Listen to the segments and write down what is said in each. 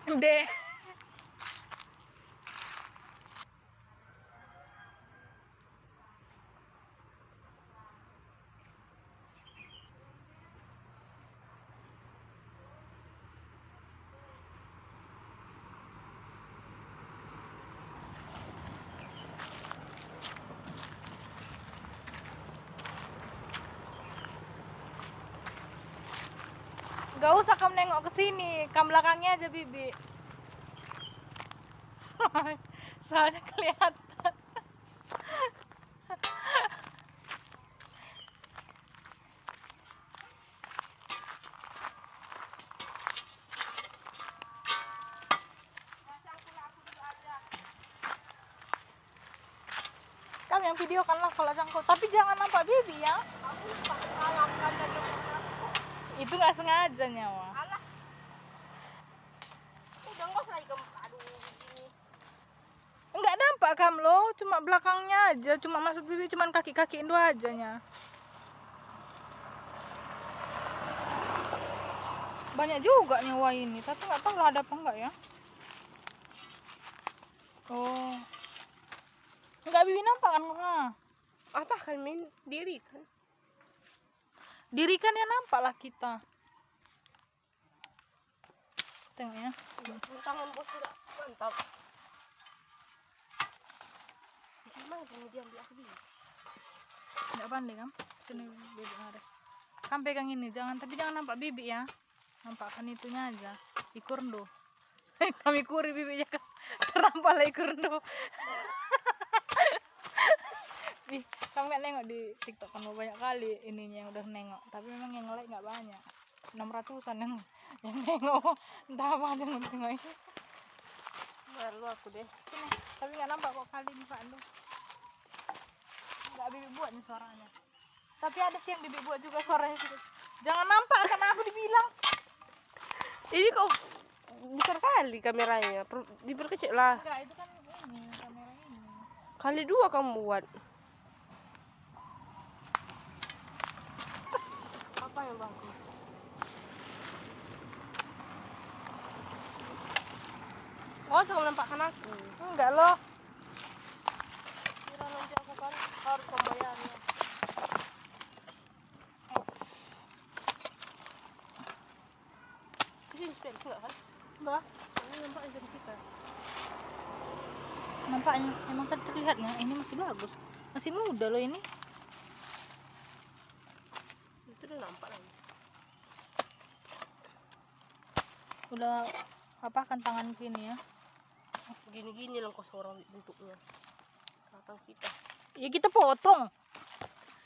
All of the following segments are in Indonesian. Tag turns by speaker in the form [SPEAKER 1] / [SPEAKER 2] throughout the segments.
[SPEAKER 1] Deh. Gak usah kamu nengok ke sini, kamu belakangnya aja Bibi. Soalnya kelihatan. Kamu yang video kan lah kalau cangkul, tapi jangan nampak Bibi ya. Itu nggak sengaja nyawa.
[SPEAKER 2] Alah. Udah nggak usah lagi aduh ini.
[SPEAKER 1] Enggak nampak kamu loh, cuma belakangnya aja, cuma masuk Bibi cuma kaki-kaki itu aja nya. Banyak juga nyawa ini, tapi nggak tahu lah ada apa enggak ya. Oh. Enggak Bibi nampak kan?
[SPEAKER 2] Apa kan Min? Diri kan?
[SPEAKER 1] Diri kan yang nampak lah kita. Tengok ya.
[SPEAKER 2] Tangan bos sudah mantap. Gimana kemudian di aku ini?
[SPEAKER 1] Enggak pandai kan? Sini Bibi ada. Kamu pegang ini, tapi jangan nampak Bibi ya. Nampakkan itunya aja. Ikurndo. Kami kuri Bibi ya kerampas lah ikurndo. Ih, kamu nggak nengok di TikTok kan banyak kali ininya yang udah nengok, tapi memang yang like nggak banyak, 600-an yang nengok, entah apa aja yang nengok itu.
[SPEAKER 2] Malu aku deh.
[SPEAKER 1] Sini, tapi nggak nampak kok kali di Pak Ando. Nggak Bibi buatnya suaranya, tapi ada sih yang Bibi buat juga suaranya gitu. Jangan nampak karena aku dibilang.
[SPEAKER 2] Ini kok besar kali kameranya, diperkecil lah.
[SPEAKER 1] Enggak, itu kan ini kamera ini.
[SPEAKER 2] Kali 2 kamu buat. Apa yang bagus? Oh, jangan menampakkan aku.
[SPEAKER 1] Enggak loh.
[SPEAKER 2] Kira nanti aku kan harus membayarnya. Ini spell enggak kan?
[SPEAKER 1] Enggak.
[SPEAKER 2] Ini nampak jam kita.
[SPEAKER 1] Nampaknya emang kan terlihatnya ini masih bagus, masih muda loh ini.
[SPEAKER 2] Itu udah nampak lagi.
[SPEAKER 1] Udah apa kan tangan gini ya.
[SPEAKER 2] Gini-gini lah kok seorang bentuknya. Belakang kita.
[SPEAKER 1] Ya kita potong.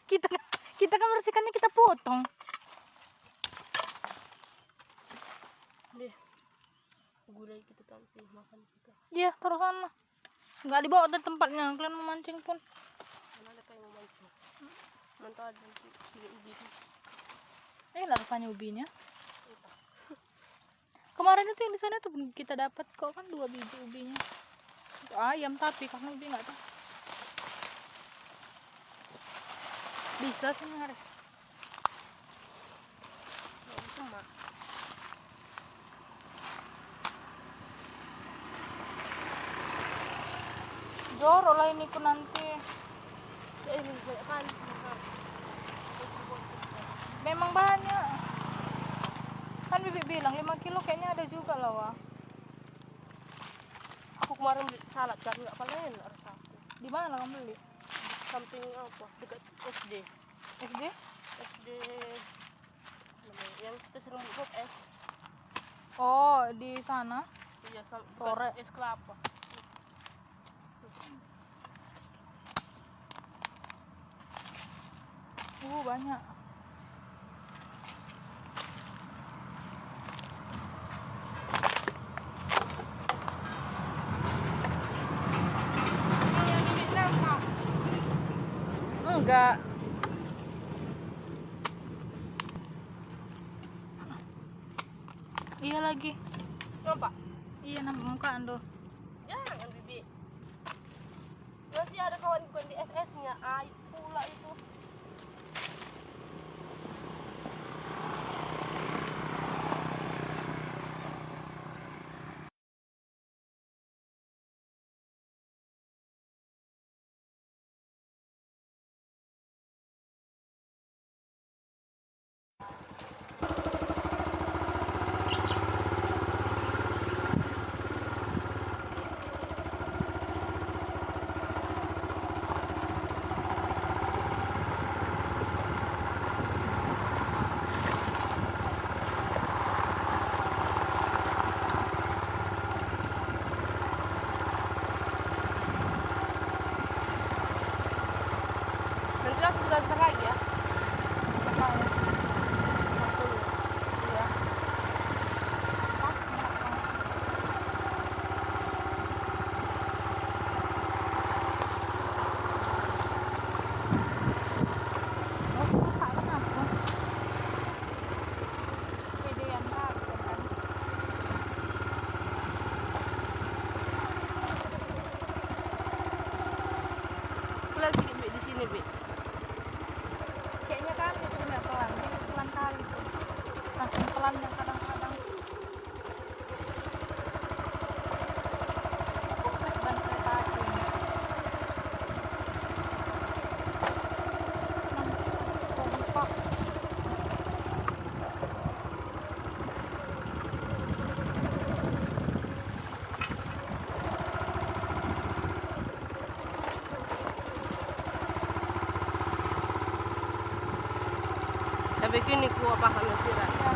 [SPEAKER 1] Kita kan bersihkannya kita potong.
[SPEAKER 2] Deh. Gulai kita tampil makan kita.
[SPEAKER 1] Iya, taruh sana. Nggak dibawa dari tempatnya. Kalian memancing pun.
[SPEAKER 2] Mana ada yang memancing? Mantap ada pilih ubi.
[SPEAKER 1] Lah rupanya ubinya.
[SPEAKER 2] Entah.
[SPEAKER 1] Kemarin itu yang di sana tuh kita dapat kok kan 2 biji ubinya. Itu ayam tapi karena ubi nggak tahu. Bisa sih ngar.
[SPEAKER 2] Cuma
[SPEAKER 1] Jorok lah ini ku nanti.
[SPEAKER 2] ini banyak kan.
[SPEAKER 1] Memang banyak. Kan Bibi bilang 5 kilo kayaknya ada juga lah wah.
[SPEAKER 2] Aku kemarin beli salad kan nggak panen harus aku.
[SPEAKER 1] Di mana kamu beli?
[SPEAKER 2] Samping apa? Dekat SD.
[SPEAKER 1] SD?
[SPEAKER 2] SD namanya, yang kita sering buat es.
[SPEAKER 1] Oh, di sana.
[SPEAKER 2] Iya,
[SPEAKER 1] Sore.
[SPEAKER 2] es kelapa.
[SPEAKER 1] Banyak.
[SPEAKER 2] Ini yang di Vietnam, Pak.
[SPEAKER 1] Enggak. Iya lagi.
[SPEAKER 2] Nampak?
[SPEAKER 1] Iya nampak muka Ando.
[SPEAKER 2] Jangan, Bibi. Nanti ada kawan-kawan di SS-nya, air pula itu. Sini, Bi.
[SPEAKER 1] Kayaknya kan itu nggak pelan, ini pelan kali tuh. Makin pelan yang kadang-kadang. Ban kereta api. Kompak.
[SPEAKER 2] Tapi kini ku apa kami sirah.
[SPEAKER 1] Ya.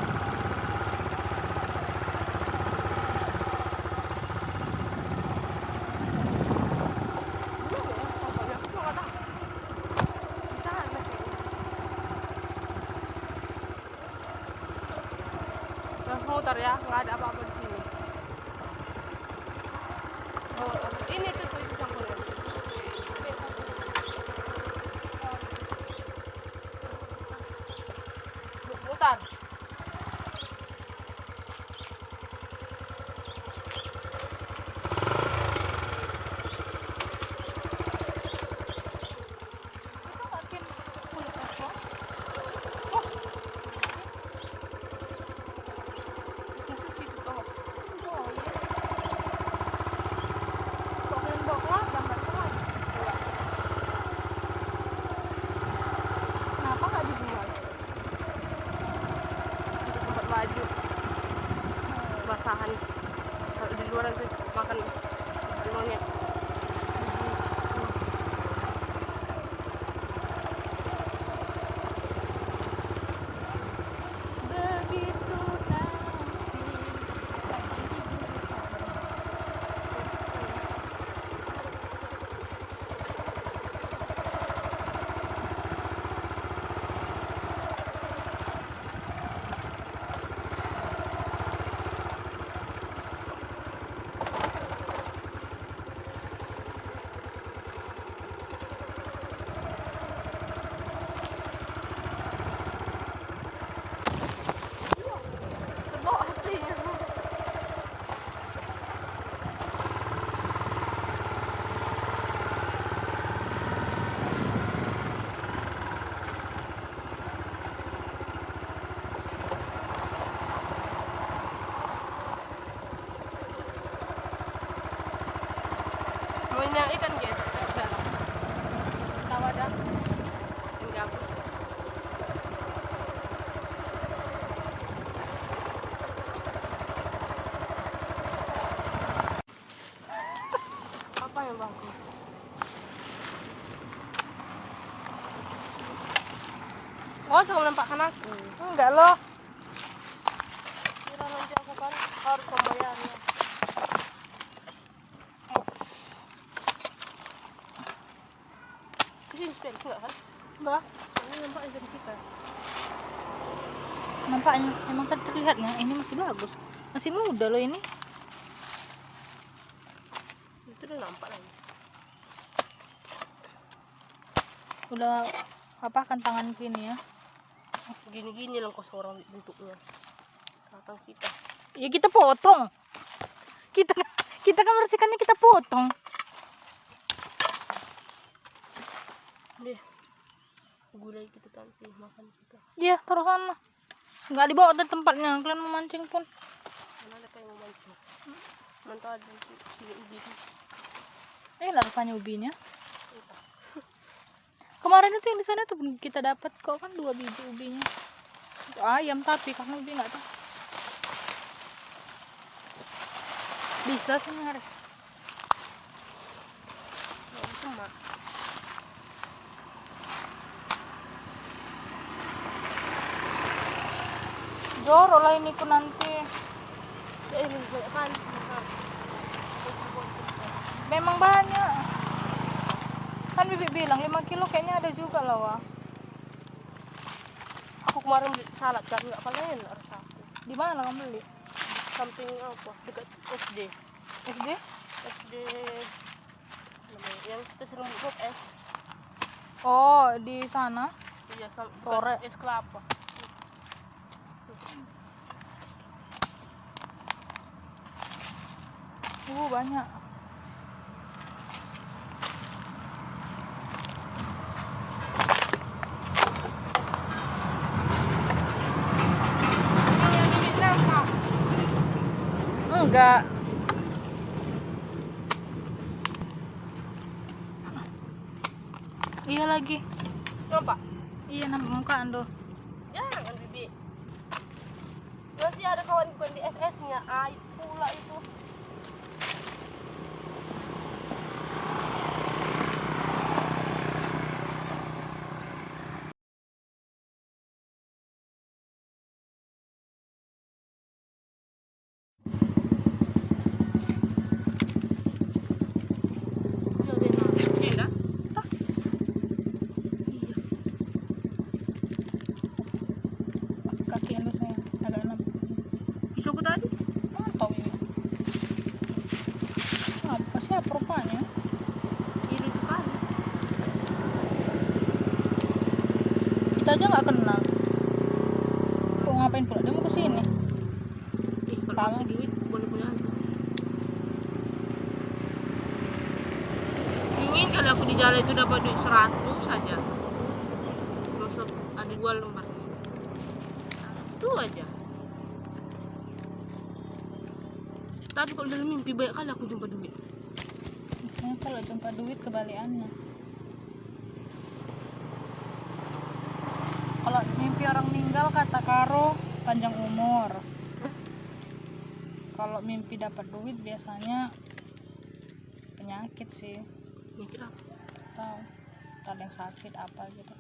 [SPEAKER 2] Langsung muter ya, nggak ada apa-apa di sini. Oh, ini tuh itu campurnya. Mutar.
[SPEAKER 1] Itu makin kulit apa?
[SPEAKER 2] Situ tuh.
[SPEAKER 1] Oh iya. Kok kalian bawa kelas gambar kelas? Kenapa nggak dijual?
[SPEAKER 2] Itu tempat baju, basahan. Kalau di luar nanti makan monyet.
[SPEAKER 1] Begitu nanti.
[SPEAKER 2] Terbawa hatinya. Mau yang ikan guys, dalam. Tahu ada? Yang gabus. Apa yang bagus? Oh, kamu nampakkan aku.
[SPEAKER 1] Enggak loh.
[SPEAKER 2] Kira nanti aku kan harus membayarnya. Ini spell enggak kan?
[SPEAKER 1] Enggak.
[SPEAKER 2] Ini nampaknya dari kita.
[SPEAKER 1] Nampaknya emang kan terlihatnya ini masih bagus. Masih muda loh ini.
[SPEAKER 2] Itu udah nampak lagi.
[SPEAKER 1] Udah apa kan tangan gini ya.
[SPEAKER 2] Gini-gini lah kos orang bentuknya. Kakang kita.
[SPEAKER 1] Ya kita potong. Kita kan bersihkannya kita potong.
[SPEAKER 2] Deh. Gulai kita nanti makan kita.
[SPEAKER 1] Iya, taruh sana. Enggak dibawa dari tempatnya. Kalian mau mancing pun.
[SPEAKER 2] Mana ada kayak mau mancing. Mantap ada sini ubi.
[SPEAKER 1] Lah rupanya ubinya.
[SPEAKER 2] Entah.
[SPEAKER 1] Kemarin itu yang di sana tuh kita dapat kok kan 2 biji ubinya. Itu ayam tapi karena ubi nggak tahu. Bisa sebenarnya.
[SPEAKER 2] Mau cuma.
[SPEAKER 1] Joro lah ini ku nanti.
[SPEAKER 2] Ini banyak kan.
[SPEAKER 1] Memang banyak. Kan Bibi bilang 5 kilo kayaknya ada juga lah wah.
[SPEAKER 2] Aku kemarin beli salad kan nggak panen harus aku.
[SPEAKER 1] Di mana kamu beli?
[SPEAKER 2] Samping apa? Dekat SD.
[SPEAKER 1] SD?
[SPEAKER 2] SD namanya yang kita sering buat es.
[SPEAKER 1] Oh, di sana.
[SPEAKER 2] Iya,
[SPEAKER 1] Sore.
[SPEAKER 2] es kelapa.
[SPEAKER 1] Banyak. enggak. Iya lagi.
[SPEAKER 2] Nampak?
[SPEAKER 1] Iya nampak muka ando.
[SPEAKER 2] Jangan Bibi. Masih ada kawan-kawan di SS-nya. Aib pula itu.
[SPEAKER 1] Iya. Kaki ando saya agak enam.
[SPEAKER 2] Isu ko tadi?
[SPEAKER 1] Mantap ini. Apa sih rupanya?
[SPEAKER 2] Iri sekali.
[SPEAKER 1] Kita aja nggak kenal. Kok ngapain pula dia mau kesini?
[SPEAKER 2] Kalau
[SPEAKER 1] Tahu.
[SPEAKER 2] masih duit boleh punya aja. Ingin kali aku di jalan itu dapat duit 100 saja. Masuk ada 2 lembarnya. Itu aja. Tapi kalau dalam mimpi banyak kali aku jumpa duit.
[SPEAKER 1] Biasanya kalau jumpa duit kebalikannya. Kalau mimpi orang meninggal kata Karo panjang umur. Kalau mimpi dapat duit biasanya penyakit sih.
[SPEAKER 2] Mikir apa?
[SPEAKER 1] Tahu ada yang sakit apa gitu.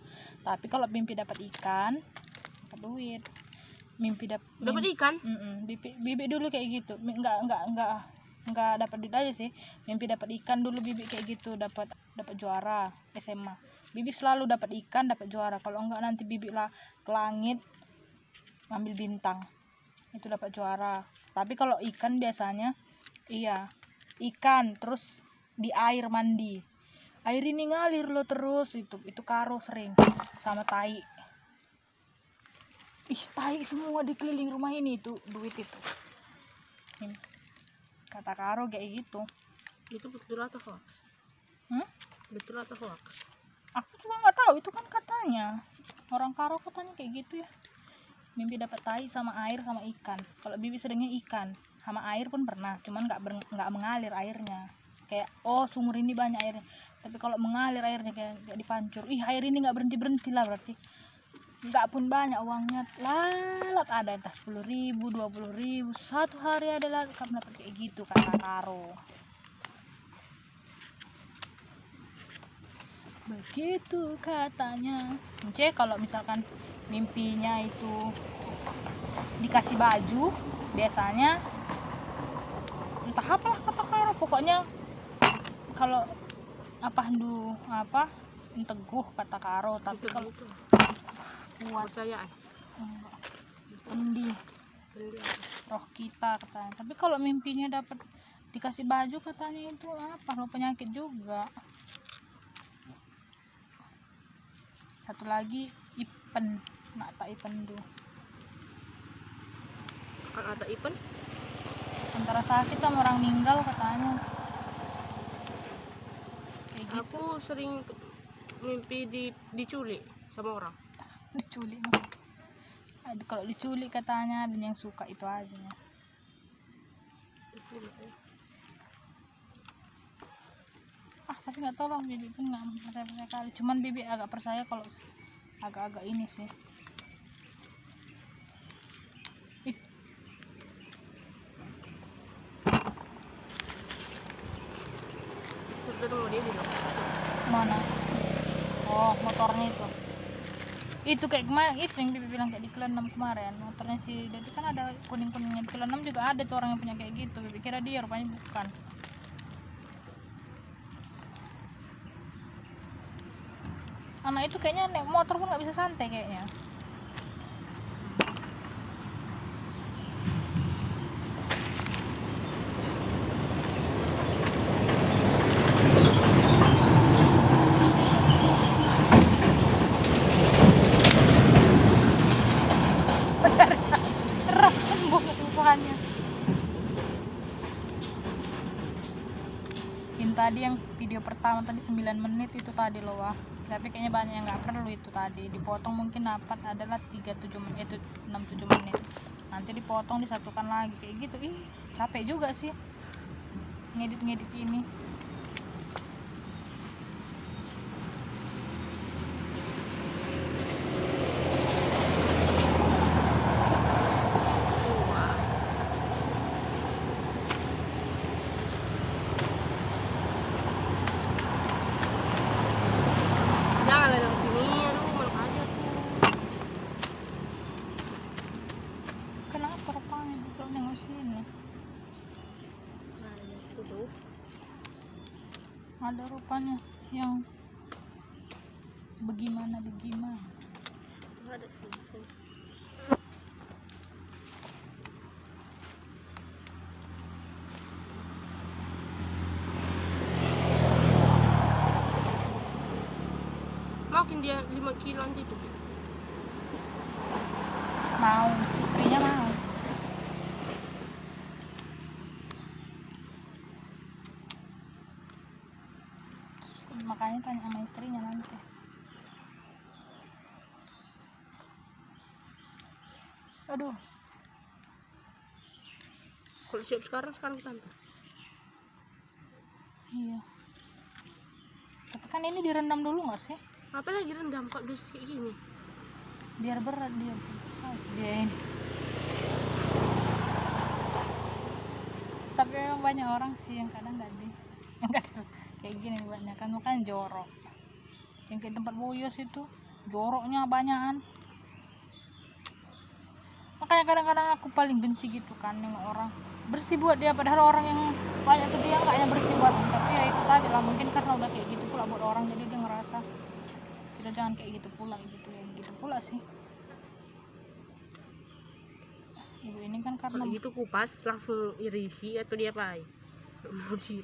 [SPEAKER 1] Tapi kalau mimpi dapat ikan dapat duit. Mimpi
[SPEAKER 2] Dapat ikan?
[SPEAKER 1] Bibi dulu kayak gitu. Enggak dapat duit aja sih. Mimpi dapat ikan dulu bibi kayak gitu, dapat juara SMA. Bibi selalu dapat ikan, dapat juara. Kalau enggak nanti bibi lah ke langit ngambil bintang. Itu dapat juara. Tapi kalau ikan biasanya iya, ikan terus di air mandi. Air ini ngalir lo terus itu Karo sering sama tai. Ih, tai semua di keliling rumah ini itu duit itu. Kata Karo kayak gitu.
[SPEAKER 2] Itu betul atau hoax? Betul atau hoax?
[SPEAKER 1] Aku juga nggak tahu, itu kan katanya orang Karo katanya kayak gitu ya. Mimpi dapat tai sama air sama ikan. Kalau bibi seringnya ikan sama air pun pernah, cuman nggak mengalir airnya. Kayak sumur ini banyak airnya. Tapi kalau mengalir airnya kayak dipancur. Ih, air ini nggak berhenti lah berarti. Nggak pun banyak uangnya, lalat ada entah 10.000, 20.000, satu hari adalah kamu dapat kayak gitu kata Karo. Begitu katanya. Kalau misalkan mimpinya itu dikasih baju, biasanya entah apalah kata Karo, pokoknya kalau teguh kata Karo. Tapi kalau
[SPEAKER 2] itu
[SPEAKER 1] kuat
[SPEAKER 2] percayaan.
[SPEAKER 1] Pendi roh kita katanya. Tapi kalau mimpinya dapat dikasih baju katanya itu lo penyakit juga. Satu lagi Ipen, nak tak Ipen tuh.
[SPEAKER 2] Kan ada Ipen?
[SPEAKER 1] Antara sakit sama orang meninggal katanya. Kayak gitu.
[SPEAKER 2] Aku sering mimpi diculik sama orang.
[SPEAKER 1] Diculik. Kalau diculik katanya ada yang suka itu aja. Tapi nggak tahu lah, bibi pun nggak percaya kali. Cuman bibi agak percaya kalau agak-agak ini sih. Mana? Motornya itu kayak kemarin itu yang bibi bilang kayak di Klan 6 kemarin. Motornya si Dedi kan ada kuning-kuningnya. Di Klan 6 juga ada tuh orang yang punya kayak gitu. Bibi kira dia, rupanya bukan. Anak itu kayaknya naik motor pun nggak bisa santai kayaknya. Tadi yang video pertama tadi 9 menit itu tadi loh, wah. Tapi kayaknya banyak yang nggak perlu itu tadi. Dipotong mungkin dapat adalah 67 menit, itu 67 menit. nanti dipotong disatukan lagi kayak gitu. Ih, capek juga sih ngedit ini.
[SPEAKER 2] Wah. Jangan lah dari sini, aduh malu aja tuh.
[SPEAKER 1] Kenapa rupanya kalau nengok sini
[SPEAKER 2] Nah, itu tuh.
[SPEAKER 1] ada rupanya yang bagaimana
[SPEAKER 2] Nggak ada sih. Makin dia 5 kilo gitu.
[SPEAKER 1] mau istrinya mau. Makanya tanya sama istrinya nanti. Aduh,
[SPEAKER 2] Kalau siap sekarang tante.
[SPEAKER 1] iya. Tapi kan ini direndam dulu nggak sih?
[SPEAKER 2] Apa lagi rendam kok dus kayak gini?
[SPEAKER 1] Biar berat dia. Dia ini. Tapi memang banyak orang sih yang kadang nggak yang kadang kayak gini banyak kan, makanya jorok. Yang kayak tempat boyos itu joroknya banyakan. Makanya kadang-kadang aku paling benci gitu kan nengok orang bersih buat dia, padahal orang yang banyak tuh dia nggaknya bersih buat, tapi ya itu tadi lah, mungkin karena udah kayak gitu pula buat orang, jadi dia ngerasa kita jangan kayak gitu pula sih. Ibu ini kan karena
[SPEAKER 2] Kalau gitu kupas langsung irisi atau dia apa? Bersih.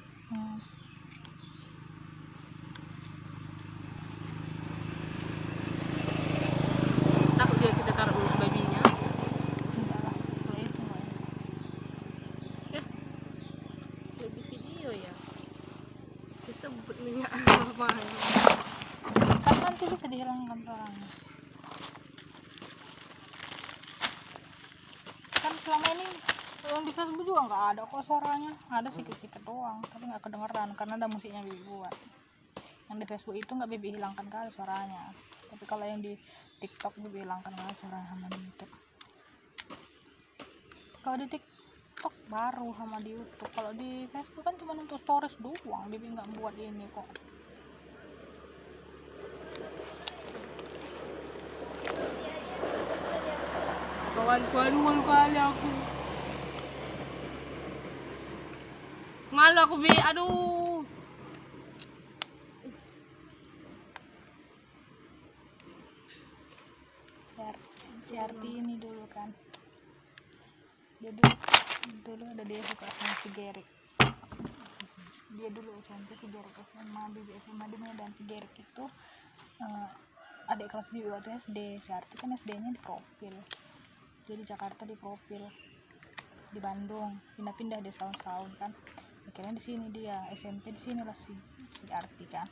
[SPEAKER 2] Takut dia kita taruh urus babinya.
[SPEAKER 1] enggak lah, kalau itu enggak.
[SPEAKER 2] Lagi video ya. Kita buat minyak apa ya?
[SPEAKER 1] Kan nanti bisa dihilangkan orangnya. Kan selama ini yang di Facebook juga nggak ada kok suaranya, ada sedikit doang tapi nggak kedengeran karena ada musiknya Bibi buat. Yang di Facebook itu nggak Bibi hilangkan kali suaranya, tapi kalau yang di TikTok Bibi hilangkan kali suaranya sama di YouTube. Kalau di TikTok baru sama di YouTube, kalau di Facebook kan cuma untuk stories doang, Bibi nggak buat ini kok.
[SPEAKER 2] Kawan-kawan malu kali aku. Malu aku Bi, aduh.
[SPEAKER 1] Si Arti ini dulu kan, dia dulu ada dia suka sama si Gerik. Dia dulu SMP, si Gerik SMA, Bibi SMA di Medan. Si Gerik itu adik kelas Bibi waktu SD. Si Arti kan SD-nya di Profil, dia di Jakarta di Profil, di Bandung pindah-pindah dia setahun kan. Akhirnya di sini dia SMP, di sini lah si Arti kan.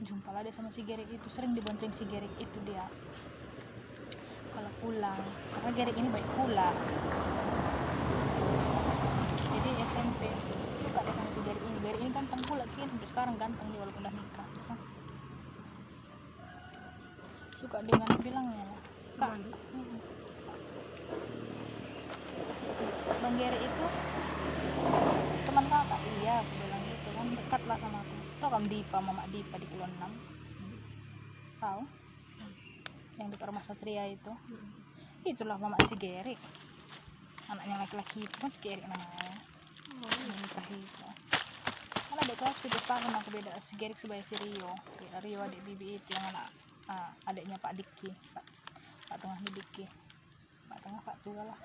[SPEAKER 1] Jumpalah dia sama si Gerik itu, sering dibonceng si Gerik itu dia kalau pulang, karena Gerik ini baik pula. Jadi SMP suka dia sama si Gerik ini. Gerik ini ganteng pula kan, sampai sekarang ganteng dia walaupun udah nikah kan. Suka dengan bilangnya lah Kak, Bang Gerik itu teman kakak. Iya, aku bilang gitu kan, dekat lah sama aku. Tau kan Dipa, Mama Dipa di Kilo 6, tahu yang dekat rumah Satria itu? Itulah mama si Gerik, anaknya laki-laki itu kan si Gerik namanya. Nikah itu kan ada kelas 7 tahun aku beda. Si Gerik sebagai si Rio adik Bibi itu yang anak adiknya Pak Diki, Pak Tengah Diki, Pak Tengah Pak Tua lah.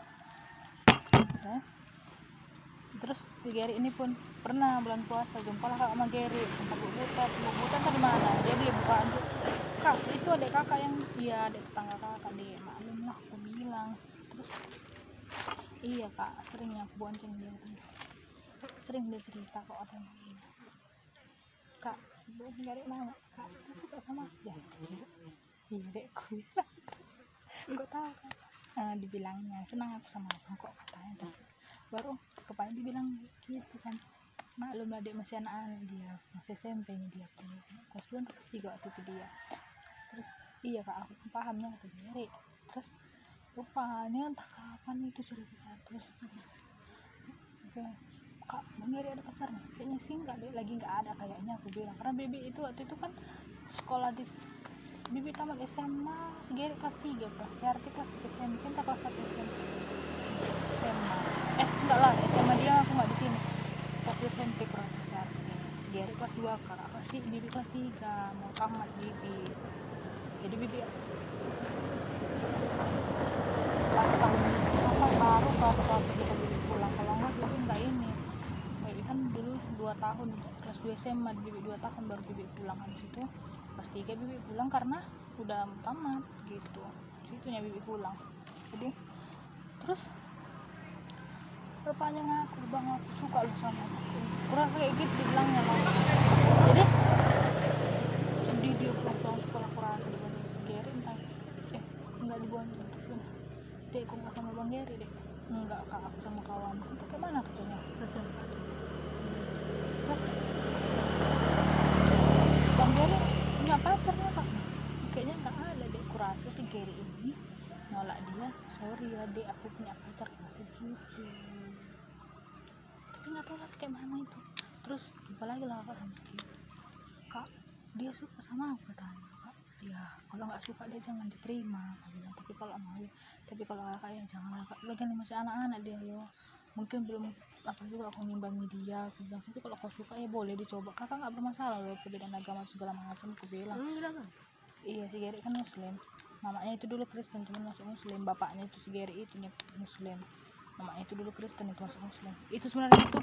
[SPEAKER 1] Terus si Gerik ini pun pernah bulan puasa jumpa lah kak sama Gerik, tempat bubutan tadi mana, dia beli bukaan tuh. Kak, itu adik kakak yang, iya adik tetangga kakak deh, maklum lah aku bilang. Terus iya kak, seringnya aku bonceng dia, sering dia cerita kok ada yang ini. Kak, Gerik nanya, kak dia suka sama aku ya? Iya dek, aku bilang. Kok tahu kak? dibilangnya senang aku sama abang kok katanya. Baru kepala dibilang gitu kan, maklum adik masih anak-anak dia, masih SMP nih dia tuh, kelas 2 atau kelas 3 waktu itu dia. Terus iya kak aku pahamnya kata dia, Rek. Terus rupanya entah kapan itu cerita saya. Terus oke kak Bang Geri ada pacarnya, kayaknya sih enggak deh, lagi nggak ada kayaknya aku bilang, karena Bibi itu waktu itu kan sekolah di Bibi tamat SMA si Geri kelas 3 kelas si Arti kelas 3 SMP entah kelas 1 SMP SMA enggak lah SMA dia aku nggak di sini, kelas 2 SMP kelas si Arti, si Geri kelas 2 kak kelas 3 Bibi kelas 3 mau tamat Bibi. Jadi Bibi pas tahun apa baru kelas 1 kita Bibi pulang, kalau enggak Bibi enggak ini. Bibi kan dulu 2 tahun kelas 2 SMA, Bibi 2 tahun baru Bibi pulang. Habis itu kelas 3 Bibi pulang karena udah tamat gitu, situnya Bibi pulang. Jadi terus rupanya ngaku, Bang aku suka lu sama aku, kurang kayak gitu dibilangnya lah. Jadi sedih dia pulang sekolah, kurasa dibanding si Geri entah enggak dibonceng terus kan, Dek kok nggak sama Bang Geri Dek? Enggak kak aku sama kawan. Bagaimana katanya? Terus Bang Geri punya pacarnya kak? Kayaknya nggak ada Dek, kurasa si Geri ini nolak dia, sorry ya Dek aku punya pacar kurasa gitu. Tapi nggak tahu lah kayak mana itu. Terus jumpa lagi lah kak sama si Geri, kak dia suka sama aku katanya kak. Ya kalau nggak suka dia jangan diterima kak bilang, tapi kalau mau, tapi kalau kakak ya jangan kak, lagian masih anak-anak dia loh, mungkin belum apa juga aku ngimbangi dia aku bilang, tapi kalau kau suka ya boleh dicoba, kakak nggak bermasalah loh perbedaan agama segala macam aku bilang. Iya si Geri kan muslim, mamanya itu dulu Kristen cuman masuk muslim, bapaknya itu si Geri itu muslim, mamanya itu dulu Kristen itu masuk muslim. Itu sebenarnya itu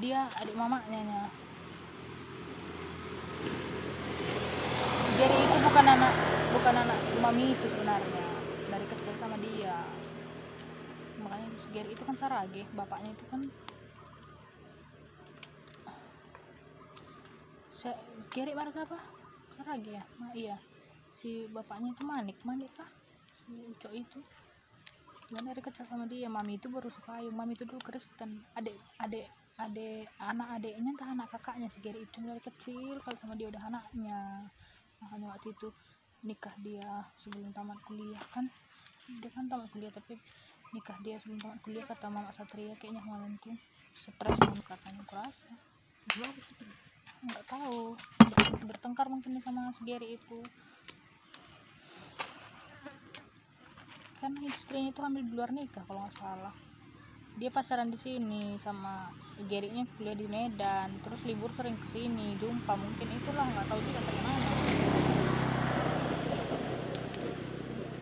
[SPEAKER 1] dia adik mamanya nya. Geri itu bukan anak mami itu sebenarnya, dari kecil sama dia. Makanya si Geri itu kan Sarage, bapaknya itu kan Geri marga apa? Sarage ya? Nah, iya. Si bapaknya itu Manik kah? Si Ucok itu. Dan dari kecil sama dia, mami itu baru sepayung, mami itu dulu Kristen. Anak adeknya entah anak kakaknya si Geri itu dari kecil kalau sama dia udah anaknya. Makanya waktu itu nikah dia sebelum tamat kuliah kan, dia kan tamat kuliah tapi nikah dia sebelum tamat kuliah, kata Mama Satria kayaknya kemarin tuh stres banget katanya, kurasa nggak tahu bertengkar mungkin sama si Geri itu kan, istrinya itu hamil di luar nikah kalau nggak salah. Dia pacaran di sini sama Gerinya kuliah di Medan, terus libur sering kesini jumpa, mungkin itulah nggak tahu juga dari mana.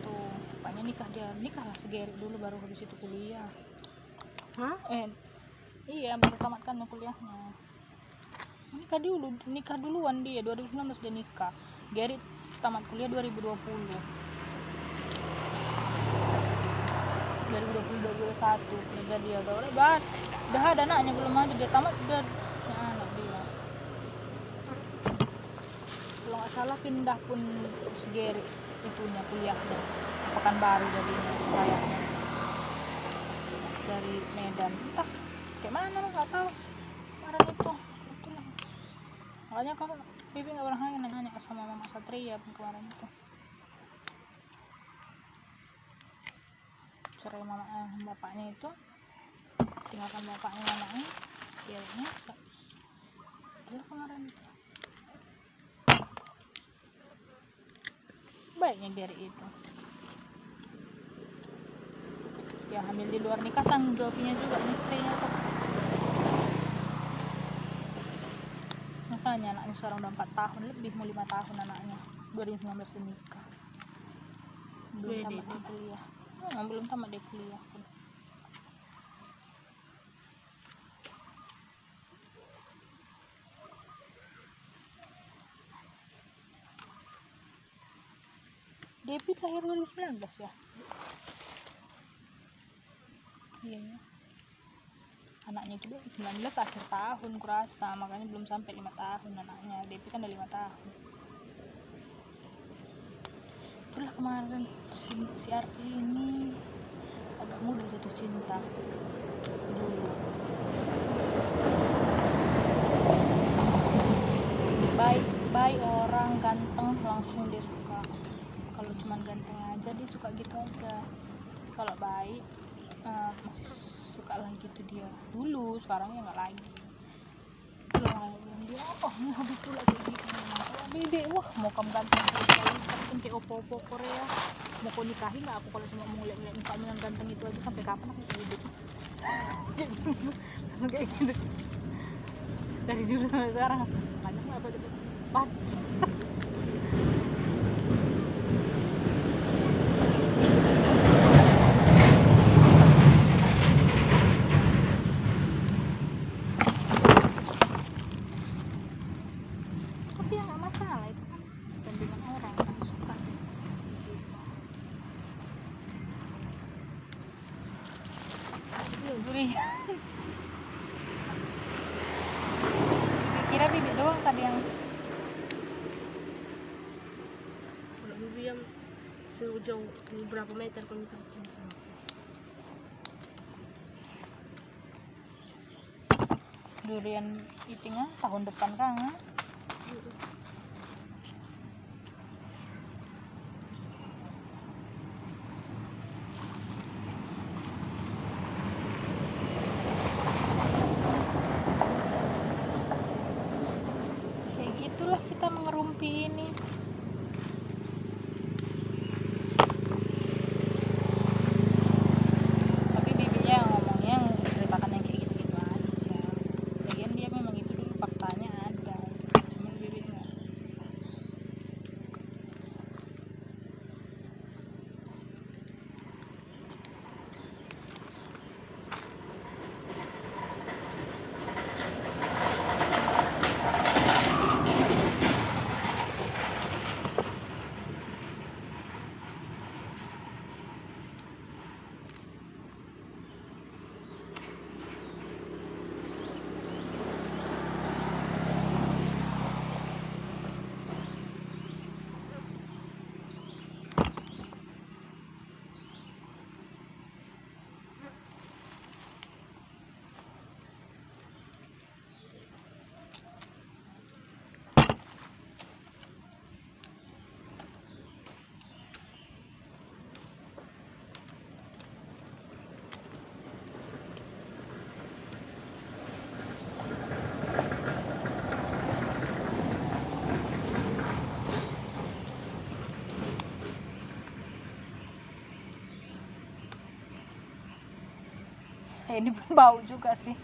[SPEAKER 1] Tuh rupanya nikah lah si Geri dulu, baru habis itu kuliah. Iya baru tamat kan kuliahnya, nikah duluan dia 2019 dia nikah. Geri tamat kuliah 2020 kerja dia udah ada anaknya, belum ada dia tamat udah punya anak dia. Kalau nggak salah pindah pun si Geri itunya kuliahnya Pekanbaru jadinya kayaknya, dari Medan entah kayak mana nggak tahu kemarin itu. Itulah makanya kok Bibi nggak pernah nanya sama Mama Satria kemarin itu, cerai bapaknya itu, tinggalkan bapaknya mamanya Gerinya dia kemarin itu. Baiknya Geri itu ya, hamil di luar nikah tanggung jawabnya juga istrinya tuh. Makanya anaknya sekarang udah 4 tahun lebih, mau 5 tahun anaknya, 2019 nikah, belum tamat di kuliah. Belum tamat di kuliah pun. Devi lahir 2019 ya? Iya ya. Anaknya itu 2019 akhir tahun kurasa, makanya belum sampai 5 tahun anaknya. Devi kan udah 5 tahun. Itulah kemarin si Arti ini agak mudah jatuh cinta dulu. Baik orang ganteng langsung dia suka. Kalau cuman ganteng aja dia suka gitu aja. Kalau baik masih suka lagi gitu dia dulu, sekarang ya nggak lagi. Dia habis pula kayak gitu. Bebek, wah mau kamu ganteng sekali kan kayak opo-opo Korea. Mau kau nikahin nggak aku kalau cuma mau ngeliat mukanya yang ganteng itu aja, sampai kapan aku hidup? Kayak gitu dari dulu sampai sekarang. Banyak nggak apa gitu pas. Tapi ya nggak masalah, itu kan dengan orang yang suka. Duri. Kira bibit doang tadi yang
[SPEAKER 2] Kalau bibi yang sejauh berapa meter kalau terjun.
[SPEAKER 1] durian itingnya tahun depan kan? Kayak gitulah kita mengerumpi ini. Tapi bibinya ngomongnya ceritakan yang kayak gitu-gitu aja. Lagian dia memang itu dulu faktanya ada. Cuman bibi nggak. Ini bau juga sih.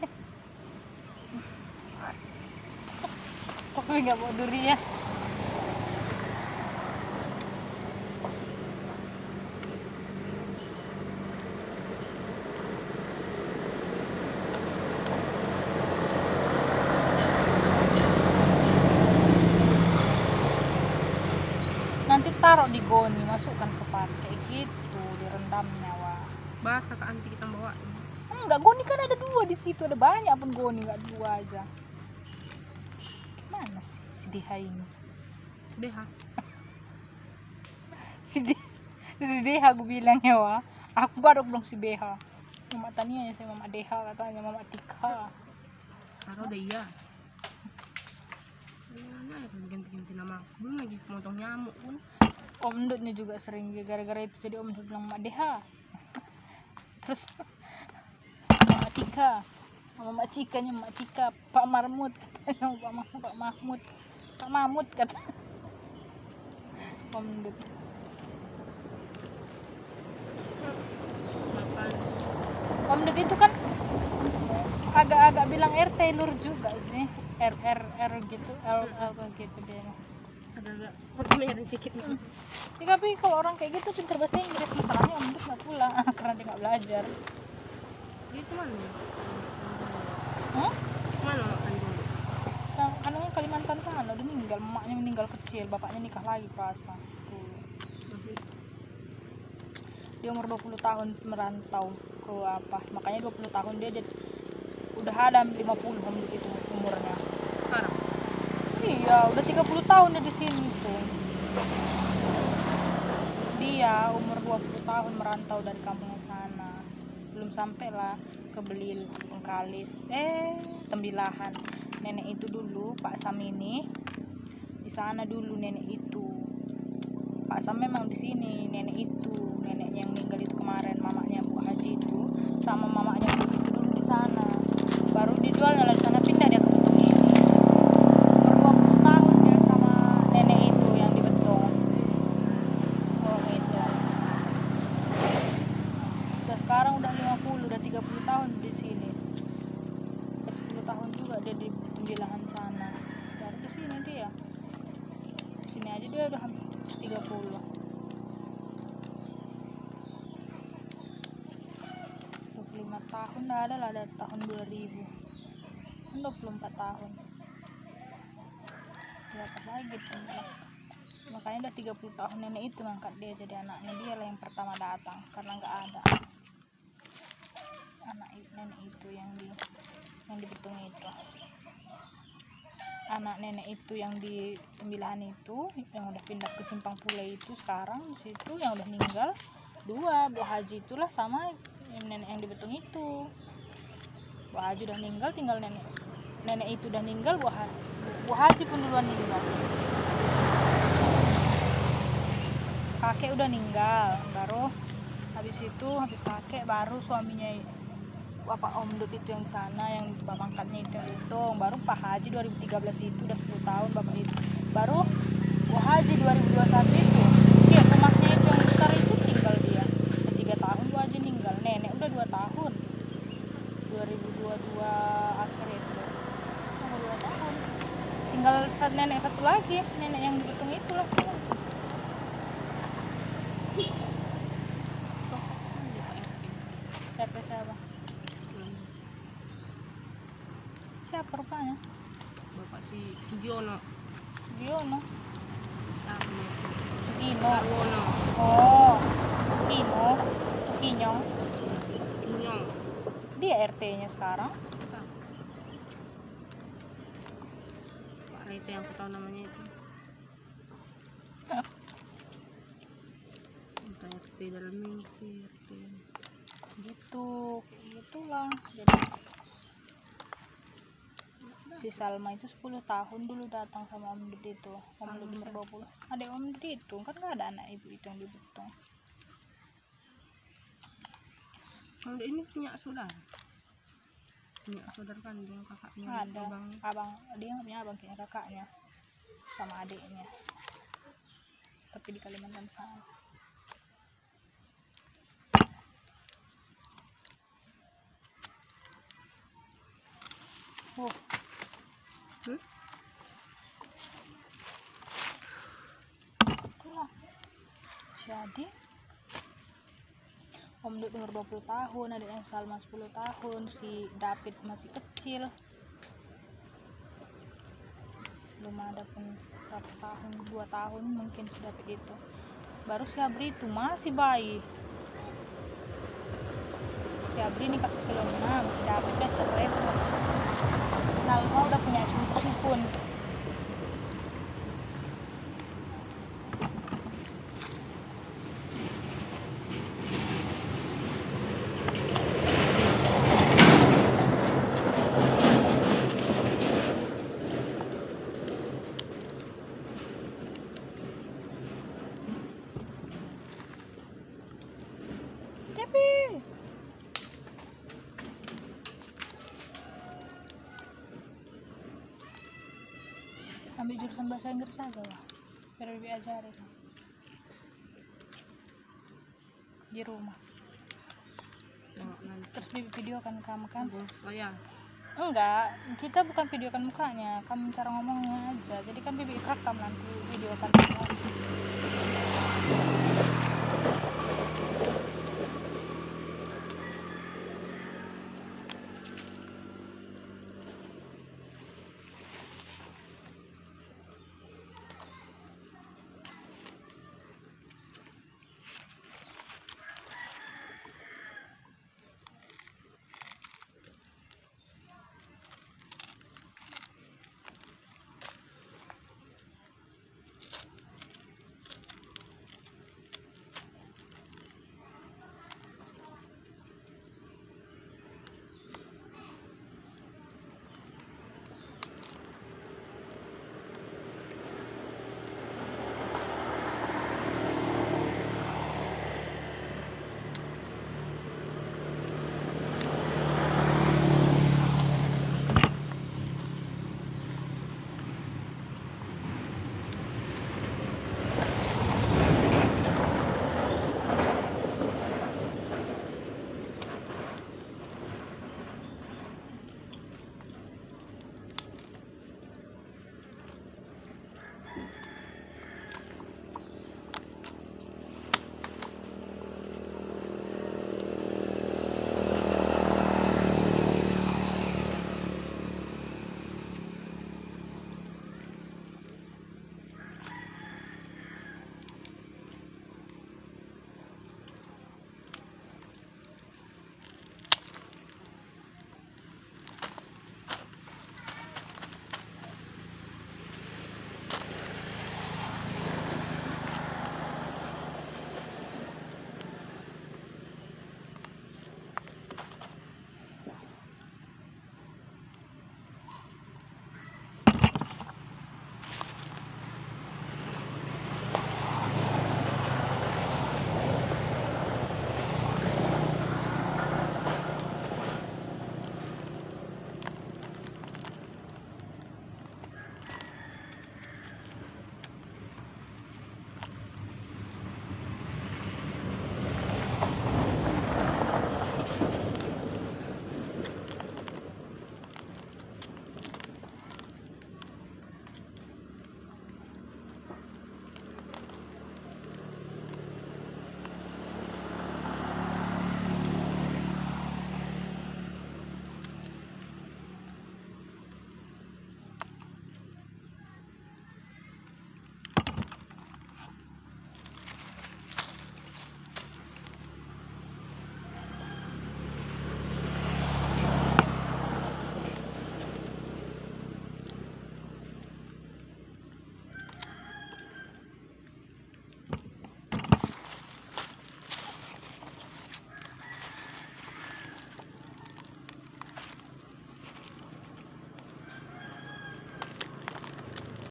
[SPEAKER 1] Tapi nggak bau durian. Nanti taruh di goni, masukkan ke pakai gitu, direndamnya. Wah.
[SPEAKER 2] Basah ke anti kita bawa.
[SPEAKER 1] Enggak, goni kan ada 2 di situ, ada banyak pun goni, nggak 2 aja. Gimana sih si Deha ini?
[SPEAKER 2] BH.
[SPEAKER 1] Si Deha gue bilang ya, wah. Aku garuk dong si BH. Mama Tania ya, saya Mama Deha katanya, Mama Tika.
[SPEAKER 2] Taruh deh iya. Mana ya ganti-ganti nama. Belum lagi potong nyamuk pun.
[SPEAKER 1] Om Ndutnya juga sering, gara-gara itu jadi Om Ndut bilang Mama Deha. Terus Mama Tika, Mama Cikanya Mama Tika, Pak Marmut katanya, Pak Mahmud kata Om Ndut.
[SPEAKER 2] Makan.
[SPEAKER 1] Om Ndut itu kan agak-agak bilang RT Taylor juga sih, R gitu, L gitu dia.
[SPEAKER 2] Agak-agak perkembangan sedikit.
[SPEAKER 1] Ya, tapi kalau orang kayak gitu pintar bahasa Inggris, masalahnya Om Ndut nggak pulang karena dia nggak belajar.
[SPEAKER 2] Itu mana?
[SPEAKER 1] Hmm?
[SPEAKER 2] Mana makan dulu?
[SPEAKER 1] Nah, anaknya Kalimantan sana udah meninggal, emaknya meninggal kecil, bapaknya nikah lagi pas tuh. Dia umur 20 tahun merantau ke apa, makanya 20 tahun dia jadi udah ada 50 Om Ndut itu umurnya.
[SPEAKER 2] Sekarang?
[SPEAKER 1] Iya, udah 30 tahun dia di sini tuh. Dia umur 20 tahun merantau dari kampungnya sana. belum sampai lah ke Belil, Bengkalis, Tembilahan. Nenek itu dulu Pak Sam ini di sana dulu. Nenek itu Pak Sam memang di sini. Nenek itu, neneknya yang meninggal itu kemarin, mamanya Bu Haji itu sama mamanya Bu itu dulu di sana. Baru dijualnya lah di sana, pindah dia ke Betung ini. Umur 20 tahun dia sama nenek itu yang di Betung. Oh Medan. Udah sekarang udah 50, udah 30 tahun di sini. 10 tahun juga dia di Tembilahan sana. Baru di sini dia. Di sini aja dia udah hampir 30. 25 tahun dah ada lah dari tahun 2000. 24 tahun. Berapa lagi tuh? Makanya udah 30 tahun nenek itu ngangkat dia jadi anaknya. Dia lah yang pertama datang karena nggak ada anak nenek itu yang di Betung itu. Anak nenek itu yang di Tembilahan itu yang udah pindah ke Simpang Pule itu sekarang di situ yang udah meninggal 2, Bu Haji itulah sama nenek yang di Betung itu. Bu Haji udah meninggal, tinggal nenek itu udah meninggal, Bu Haji pun duluan meninggal. Kakek udah meninggal, baru habis kakek baru suaminya Bapak Om Dut itu yang sana, yang bapak angkatnya itu yang Betung. Baru Pak Haji 2013 itu udah 10 tahun bapak itu. Baru Bu Haji 2021 itu si rumahnya itu yang besar itu tinggal dia. 3 tahun Bu Haji meninggal. Nenek udah 2 tahun. 2022 akhir itu. Umur 2 tahun. Tinggal nenek satu lagi, nenek yang di Betung itulah. Siapa siapa? Siapa rupanya?
[SPEAKER 2] Bapak si Sugiono.
[SPEAKER 1] Sugiono.
[SPEAKER 2] Sama
[SPEAKER 1] Sugino.
[SPEAKER 2] Darwono.
[SPEAKER 1] Oh, Sugino. Suginyong.
[SPEAKER 2] Kinyong.
[SPEAKER 1] Dia RT-nya sekarang.
[SPEAKER 2] Pak Rete yang aku tahu namanya itu. Entah RT dalam mimpi, RT.
[SPEAKER 1] Gitu, kayak gitulah. Jadi si Salma itu 10 tahun dulu datang sama Om Dut itu. Om Dut umur 20. Ada Om Dut itu kan nggak ada anak ibu itu yang di Betung.
[SPEAKER 2] Kalau ini punya saudara kandung kakaknya.
[SPEAKER 1] Ada abang dia nggak punya abang, punya kakaknya sama adiknya, tapi di Kalimantan sana. Itulah. Jadi Om Dut umur 20 tahun, adiknya Salma 10 tahun, si David masih kecil, belum ada pun berapa tahun, 2 tahun mungkin si David itu. Baru si Abri itu masih bayi. Si Abri nikah ke 6, si David udah cerai tuh. Salma udah punya cucu pun. Ambil jurusan bahasa Inggris aja lah, biar lebih ajarin di rumah. Terus videokan kamu kan?
[SPEAKER 2] Saya
[SPEAKER 1] Enggak, kita bukan videokan mukanya, kamu cara ngomongnya aja. Jadi kan bibi rekam nanti videokan.